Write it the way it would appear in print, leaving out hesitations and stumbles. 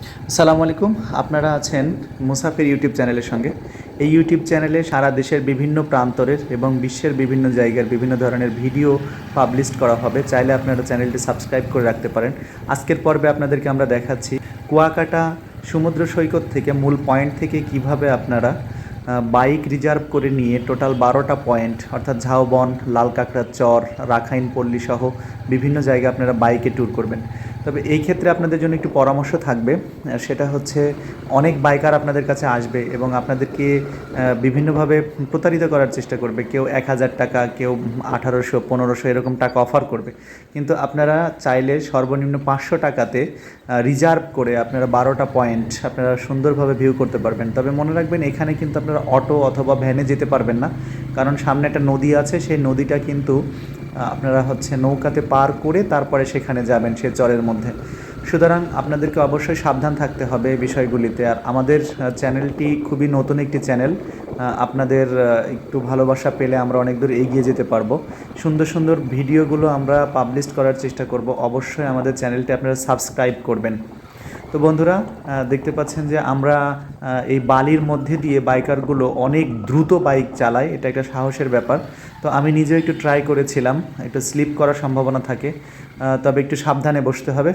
আসসালামু আলাইকুম। আপনারা আছেন মুসাফির ইউটিউব চ্যানেলের সঙ্গে। এই ইউটিউব চ্যানেলে সারা দেশের বিভিন্ন প্রান্তরের এবং বিশ্বের বিভিন্ন জায়গার বিভিন্ন ধরনের ভিডিও পাবলিশ করা হবে। চাইলে আপনারা চ্যানেলটি সাবস্ক্রাইব করে রাখতে পারেন। আজকের পর্বে আপনাদেরকে আমরা দেখাচ্ছি কুয়াকাটা সমুদ্র সৈকত থেকে মূল পয়েন্ট থেকে কিভাবে আপনারা বাইক রিজার্ভ করে নিয়ে টোটাল 12টা পয়েন্ট অর্থাৎ ঝাউবন, লালকাঁকড়ার চর, রাখাইন পল্লী সহ বিভিন্ন জায়গায় আপনারা বাইকে ট্যুর করবেন। তবে এই ক্ষেত্রে আপনাদের জন্য একটু পরামর্শ থাকবে, সেটা হচ্ছে অনেক বাইকার আপনাদের কাছে আসবে এবং আপনাদেরকে বিভিন্নভাবে প্রতারিত করার চেষ্টা করবে। কেউ 1000 টাকা, কেউ 1800, 1500 এরকম টাকা অফার করবে। কিন্তু আপনারা চাইলে সর্বনিম্ন 500 টাকাতে রিজার্ভ করে আপনারা 12টা পয়েন্ট আপনারা সুন্দরভাবে ভিউ করতে পারবেন। তবে মনে রাখবেন, এখানে কিন্তু আপনারা অটো অথবা ভ্যানে যেতে পারবেন না, কারণ সামনে একটা নদী আছে। সেই নদীটা কিন্তু আপনারা নৌকাতে পার করে তারপরে সেখানে যাবেন, সে চরের মধ্যে। সুতরাং আপনাদেরকে অবশ্যই সাবধান থাকতে হবে এই বিষয়গুলিতে। আর আমাদের চ্যানেলটি খুবই নতুন একটি চ্যানেল। আপনাদের একটু ভালোবাসা পেলে আমরা অনেক দূর এগিয়ে যেতে পারবো। সুন্দর সুন্দর ভিডিওগুলো আমরা পাবলিশ করার চেষ্টা করব। অবশ্যই আমাদের চ্যানেলটি আপনারা সাবস্ক্রাইব করবেন। তো বন্ধুরা, দেখতে পাচ্ছেন যে আমরা এই বালির মধ্যে দিয়ে বাইকারগুলো অনেক দ্রুত বাইক চালায়। এটা একটা সাহসের ব্যাপার। তো আমি নিজেও একটু ট্রাই করেছিলাম, একটু স্লিপ করার সম্ভাবনা থাকে, তবে একটু সাবধানে বসতে হবে।